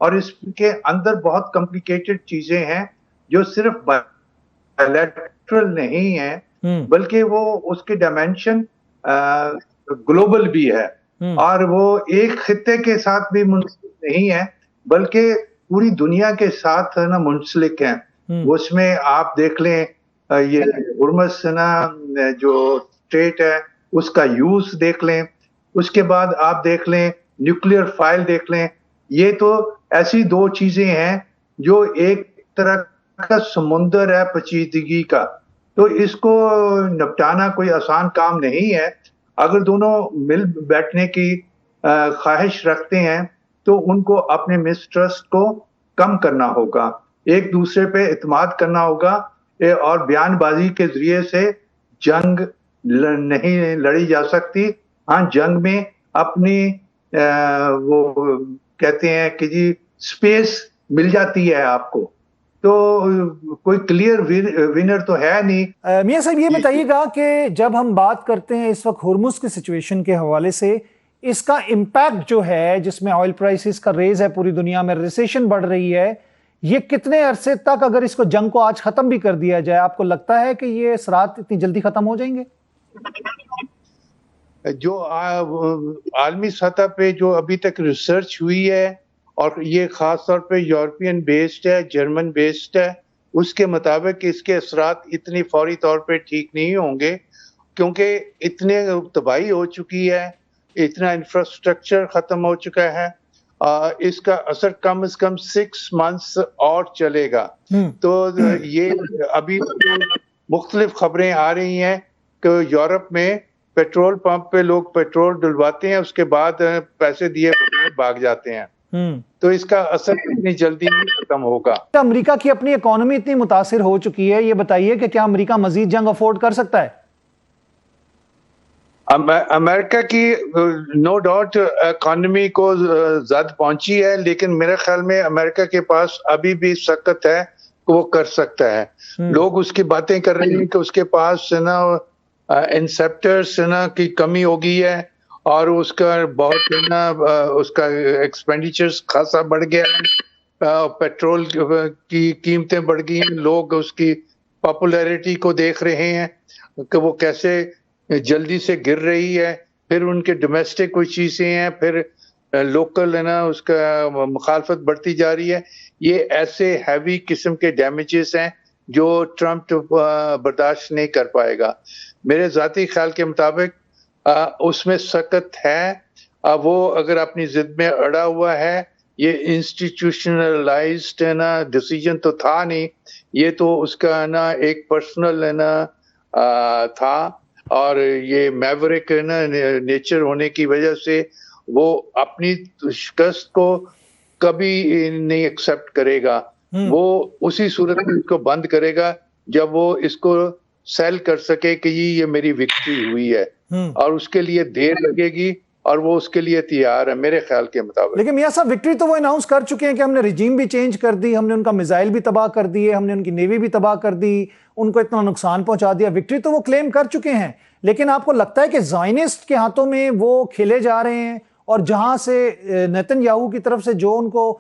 और इसके अंदर बहुत कॉम्प्लिकेटेड चीजें हैं जो सिर्फ बायलैटरल नहीं है, बल्कि वो उसके डायमेंशन ग्लोबल भी है, और वो एक खित्ते के साथ भी मुंसलिक नहीं है, बल्कि पूरी दुनिया के साथ ना मुंसलिक है। उसमें आप देख लें, ये हुर्मुज़ ना जो स्टेट है उसका यूज देख लें, उसके बाद आप देख लें न्यूक्लियर फाइल देख लें। ये तो ऐसी दो चीजें हैं जो एक तरह का समुंदर है पेचीदगी का, तो इसको निपटाना कोई आसान काम नहीं है। अगर दोनों मिल बैठने की ख्वाहिश रखते हैं तो उनको अपने मिसट्रस्ट को कम करना होगा, एक दूसरे पे इत्मीनान करना होगा, और बयानबाजी के जरिए से जंग नहीं लड़ी जा सकती। हाँ, जंग में अपनी वो कहते हैं कि जी स्पेस मिल जाती है आपको, तो कोई क्लियर विनर तो है नहीं। मियां साहब, ये बताइएगा कि जब हम बात करते हैं इस वक्त हुर्मुज़ की सिचुएशन के हवाले से, इसका इम्पैक्ट जो है, जिसमें ऑयल प्राइसेस का रेज है पूरी दुनिया में, रिसेशन बढ़ रही है, ये कितने अरसे तक, अगर इसको जंग को आज खत्म भी कर दिया जाए, आपको लगता है कि ये असरात इतनी जल्दी खत्म हो जाएंगे? जो आलमी सतह पे जो अभी तक रिसर्च हुई है, और ये खास तौर पे यूरोपियन बेस्ड है, जर्मन बेस्ड है, उसके मुताबिक इसके असरात इतनी फौरी तौर पे ठीक नहीं होंगे, क्योंकि इतने तबाही हो चुकी है, इतना इंफ्रास्ट्रक्चर खत्म हो चुका है। इसका असर कम से कम 6 मंथ्स और चलेगा। तो ये अभी मुख्तलिफ खबरें आ रही हैं कि यूरोप में पेट्रोल पंप पे लोग पेट्रोल डलवाते हैं, उसके बाद पैसे दिए बगैर भाग जाते हैं। तो इसका असर इतनी जल्दी नहीं खत्म होगा। अमेरिका की अपनी इकोनॉमी इतनी मुतासिर हो चुकी है, ये बताइए कि क्या अमेरिका मजीद जंग अफोर्ड कर सकता है? अमेरिका की नो डाउट इकोनॉमी को ज़द पहुंची है, लेकिन मेरे ख्याल में अमेरिका के पास अभी भी सकत है कि वो कर सकता है। लोग उसकी बातें कर रहे हैं कि उसके पास ना इंसेप्टर्स ना की कमी हो गई है और उसका बहुत ना उसका एक्सपेंडिचर्स खासा बढ़ गया है, पेट्रोल की कीमतें बढ़ गई हैं, लोग उसकी पॉपुलैरिटी को देख रहे हैं कि वो कैसे जल्दी से गिर रही है। फिर उनके डोमेस्टिक कोई चीजें हैं, फिर लोकल है ना उसका मुखालफत बढ़ती जा रही है। ये ऐसे हैवी किस्म के डैमेजेस हैं जो ट्रम्प बर्दाश्त नहीं कर पाएगा। मेरे ज़ाती ख्याल के मुताबिक उसमें सख्त है। वो अगर अपनी जिद में अड़ा हुआ है, ये इंस्टीट्यूशनलाइज्ड है ना डिसीजन तो था नहीं, ये तो उसका ना एक पर्सनल है ना था, और ये मैवरिक है ना नेचर होने की वजह से वो अपनी शिकस्त को कभी नहीं एक्सेप्ट करेगा। वो उसी सूरत में इसको बंद करेगा जब वो इसको सेल कर सके कि ये मेरी विक्ट्री हुई है, और उसके लिए देर लगेगी और वो उसके लिए तैयार है मेरे ख्याल के मुताबिक। लेकिन मियां साहब, विक्ट्री तो वो अनाउंस कर चुके हैं कि हमने रिजीम भी चेंज कर दी, हमने उनका मिसाइल भी तबाह कर दिए, हमने उनकी नेवी भी तबाह कर दी, उनको इतना नुकसान पहुंचा दिया। विक्ट्री तो वो क्लेम कर चुके हैं, लेकिन आपको लगता है कि ज़ायनिस्ट के हाथों में वो खेले जा रहे हैं और जहां से नेतन्याहू की तरफ से जो उनको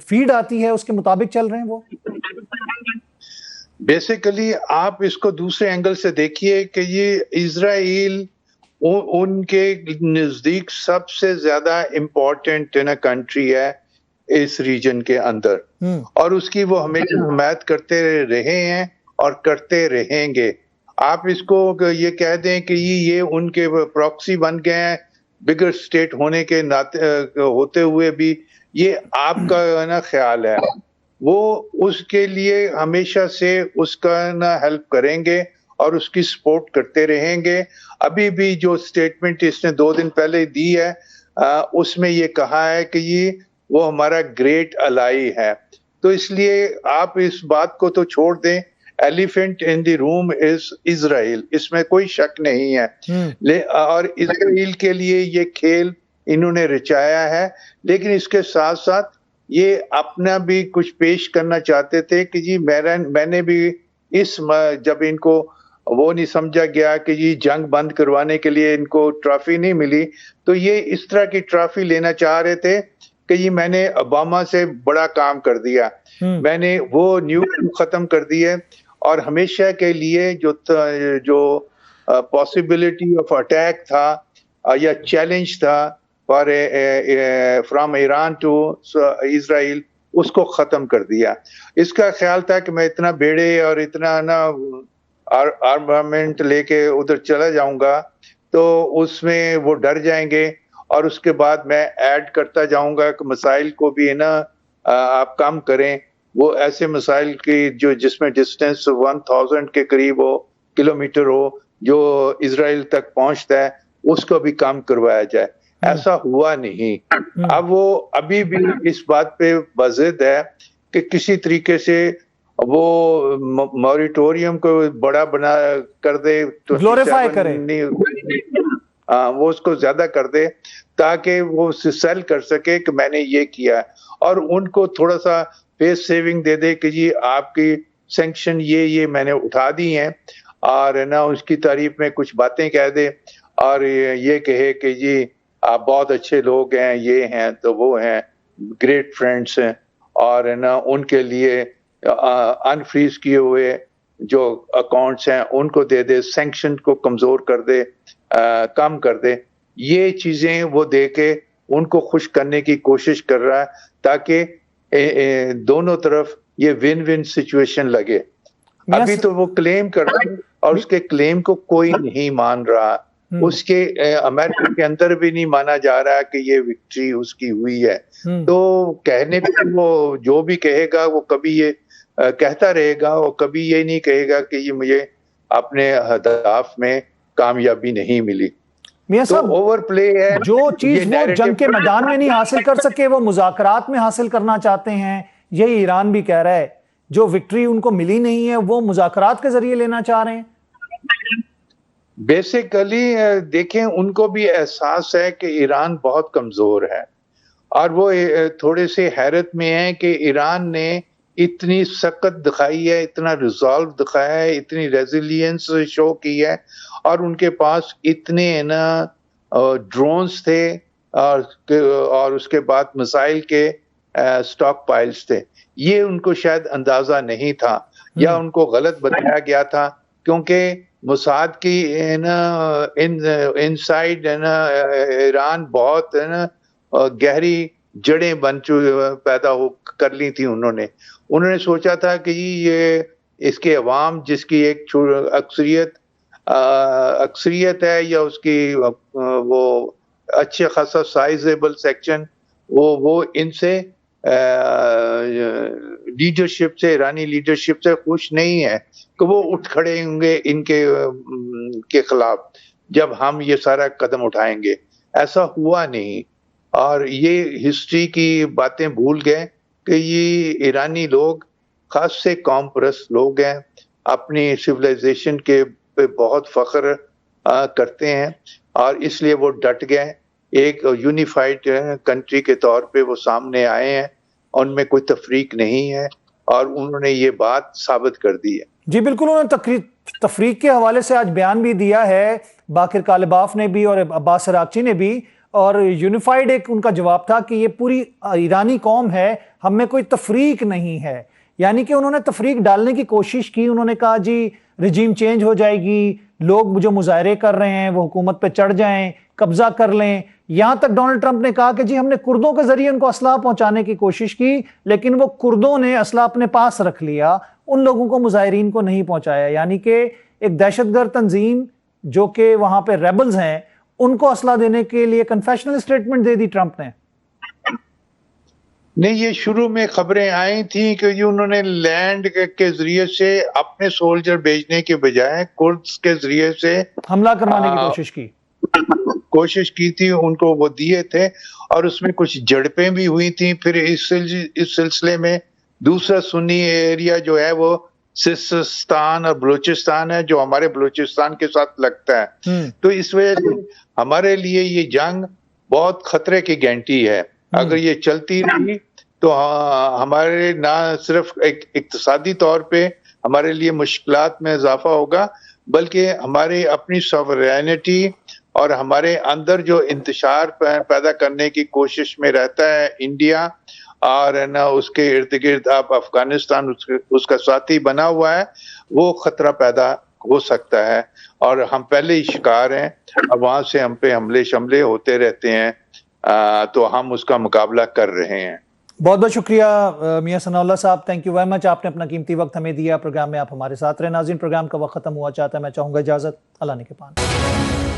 फीड आती है उसके मुताबिक चल रहे हैं वो? बेसिकली आप इसको दूसरे एंगल से देखिए कि ये इजराइल उनके नजदीक सबसे ज्यादा इम्पोर्टेंट ना कंट्री है इस रीजन के अंदर, और उसकी वो हमेशा हिमायत करते रहे हैं और करते रहेंगे। आप इसको ये कह दें कि ये उनके प्रॉक्सी बन गए हैं बिगर स्टेट होने के नाते होते हुए भी, ये आपका ना ख्याल है। वो उसके लिए हमेशा से उसका ना हेल्प करेंगे और उसकी सपोर्ट करते रहेंगे। अभी भी जो स्टेटमेंट इसने 2 दिन पहले दी है उसमें ये कहा है कि ये वो हमारा ग्रेट अलाई है। तो इसलिए आप इस बात को तो छोड़ दें, elephant in the room is Israel, इसमें कोई शक नहीं है। और इजराइल के लिए ये खेल इन्होंने रचाया है, लेकिन इसके साथ साथ ये अपना भी कुछ पेश करना चाहते थे कि जी मैंने भी जब इनको वो नहीं समझा गया कि ये जंग बंद करवाने के लिए इनको ट्रॉफी नहीं मिली, तो ये इस तरह की ट्रॉफी लेना चाह रहे थे कि ये मैंने ओबामा से बड़ा काम कर दिया, मैंने वो न्यूक्लियर खत्म कर दिए, और हमेशा के लिए जो पॉसिबिलिटी ऑफ अटैक था या चैलेंज था फ्रॉम ईरान टू इजराइल, उसको खत्म कर दिया। इसका ख्याल था कि मैं इतना बेड़े और इतना ना आर्मामेंट लेके उधर चला जाऊंगा तो उसमें वो डर जाएंगे, और उसके बाद मैं ऐड करता जाऊंगा कि मिसाइल को भी ना आप कम करें, वो ऐसे मिसाइल की जिसमें डिस्टेंस 1000 के करीब हो, किलोमीटर हो, जो इजराइल तक पहुंचता है, उसको भी कम करवाया जाए। ऐसा हुआ नहीं। अब वो अभी भी इस बात पे बज़िद है कि किसी तरीके से वो मॉरिटोरियम को बड़ा बना कर दे, तो ग्लोरीफाई करे, वो उसको ज्यादा कर दे ताकि वो सेल कर सके कि मैंने ये किया, और उनको थोड़ा सा फेस सेविंग दे दे कि जी आपकी सैंक्शन ये मैंने उठा दी हैं, और ना उसकी तारीफ में कुछ बातें कह दे, और ये कहे कि जी आप बहुत अच्छे लोग हैं, ये हैं तो वो हैं, ग्रेट फ्रेंड्स हैं, और ना उनके लिए अनफ्रीज किए हुए जो अकाउंट्स हैं उनको दे दे, सैंक्शन को कमजोर कर दे, कम कर दे। ये चीजें वो दे के उनको खुश करने की कोशिश कर रहा है ताकि दोनों तरफ ये विन विन सिचुएशन लगे। अभी तो वो क्लेम कर रहा है और उसके क्लेम को कोई नहीं मान रहा। उसके अमेरिका के अंदर भी नहीं माना जा रहा कि ये विक्ट्री उसकी हुई है। तो कहने को वो जो भी कहेगा वो कभी ये कहता रहेगा और कभी ये नहीं कहेगा कि ये मुझे अपने हदाफ में कामयाबी नहीं मिली। मियां साहब, तो ओवर प्ले है। जो चीज वो जंग के मैदान में नहीं हासिल कर सके वो मुज़ाकरात में हासिल करना चाहते हैं, यही ईरान भी कह रहा है। जो विक्ट्री उनको मिली नहीं है वो मुज़ाकरात के जरिए लेना चाह रहे हैं। बेसिकली देखें, उनको भी एहसास है कि ईरान बहुत कमजोर है और वो थोड़े से हैरत में है कि ईरान ने इतनी सख्त दिखाई है, इतना रिजॉल्व दिखाया है, इतनी रेजिलियंस शो की है और उनके पास इतने ना ड्रोन्स थे और उसके बाद मिसाइल के स्टॉक पाइल्स थे। ये उनको शायद अंदाजा नहीं था या उनको गलत बताया गया था, क्योंकि मोसाद की इनसाइड ईरान बहुत गहरी जड़ें पैदा हो कर ली थी। उन्होंने सोचा था कि ये इसके अवाम जिसकी एक अक्सरियत है या उसकी वो अच्छे खासा साइजेबल सेक्शन वो इनसे लीडरशिप से, ईरानी लीडरशिप से खुश नहीं है कि वो उठ खड़े होंगे इनके के खिलाफ जब हम ये सारा कदम उठाएंगे। ऐसा हुआ नहीं और ये हिस्ट्री की बातें भूल गए कि ये ईरानी लोग खास से कौम परस्त लोग हैं, अपनी सिविलाइजेशन के पे बहुत फख्र करते हैं और इसलिए वो डट गए। एक यूनिफाइड कंट्री के तौर पे वो सामने आए हैं, उनमें कोई तफरीक नहीं है और उन्होंने ये बात साबित कर दी है। जी बिल्कुल, उन्होंने तफरीक के हवाले से आज बयान भी दिया है, बाकिर कालिबाफ ने भी और अब्बास अरागची ने भी, और यूनिफाइड एक उनका जवाब था कि ये पूरी ईरानी कौम है, हम में कोई तफरीक नहीं है। यानी कि उन्होंने तफरीक डालने की कोशिश की। उन्होंने कहा जी रिजीम चेंज हो जाएगी, लोग जो मुजाहरे कर रहे हैं वो हुकूमत पे चढ़ जाएं, कब्जा कर लें। यहां तक डोनाल्ड ट्रंप ने कहा कि जी हमने कुर्दों के जरिए उनको असला पहुंचाने की कोशिश की, लेकिन वो कुर्दों ने असला अपने पास रख लिया, उन लोगों को, मुजाहिरीन को नहीं पहुंचाया। यानी कि एक दहशतगर्द तंजीम जो कि वहां पे रेबल्स हैं उनको असला देने के लिए कन्फेशनल स्टेटमेंट दे दी ट्रंप ने। नहीं, ये शुरू में खबरें आई थी कि उन्होंने लैंड के जरिए से अपने सोल्जर भेजने के बजाय कुर्द्स के जरिए से हमला करवाने की कोशिश की थी, उनको वो दिए थे और उसमें कुछ झड़पें भी हुई थी। फिर इस सिलसिले में दूसरा सुन्नी एरिया जो है वो सिस्तान और बलूचिस्तान है, जो हमारे बलूचिस्तान के साथ लगता है। तो इस वजह से हमारे लिए ये जंग बहुत खतरे की घंटी है। अगर ये चलती रही तो हमारे ना सिर्फ एक इक्तिसादी तौर पे हमारे लिए मुश्किलात में इजाफा होगा, बल्कि हमारी अपनी सॉवरेनिटी और हमारे अंदर जो इंतशार पैदा करने की कोशिश में रहता है इंडिया, और ना उसके इर्द गिर्द आप अफगानिस्तान उसका साथी बना हुआ है, वो खतरा पैदा हो सकता है। और हम पहले ही शिकार हैं और वहां से हम पे हमले शमले होते रहते हैं, तो हम उसका मुकाबला कर रहे हैं। बहुत बहुत शुक्रिया मियां सनाउल्लाह साहब, थैंक यू वेरी मच, आपने अपना कीमती वक्त हमें दिया। प्रोग्राम में आप हमारे साथ रहे। नाज़रीन, प्रोग्राम का वक्त खत्म हुआ चाहता है, मैं चाहूंगा इजाजत, अल्लाह ने के पान।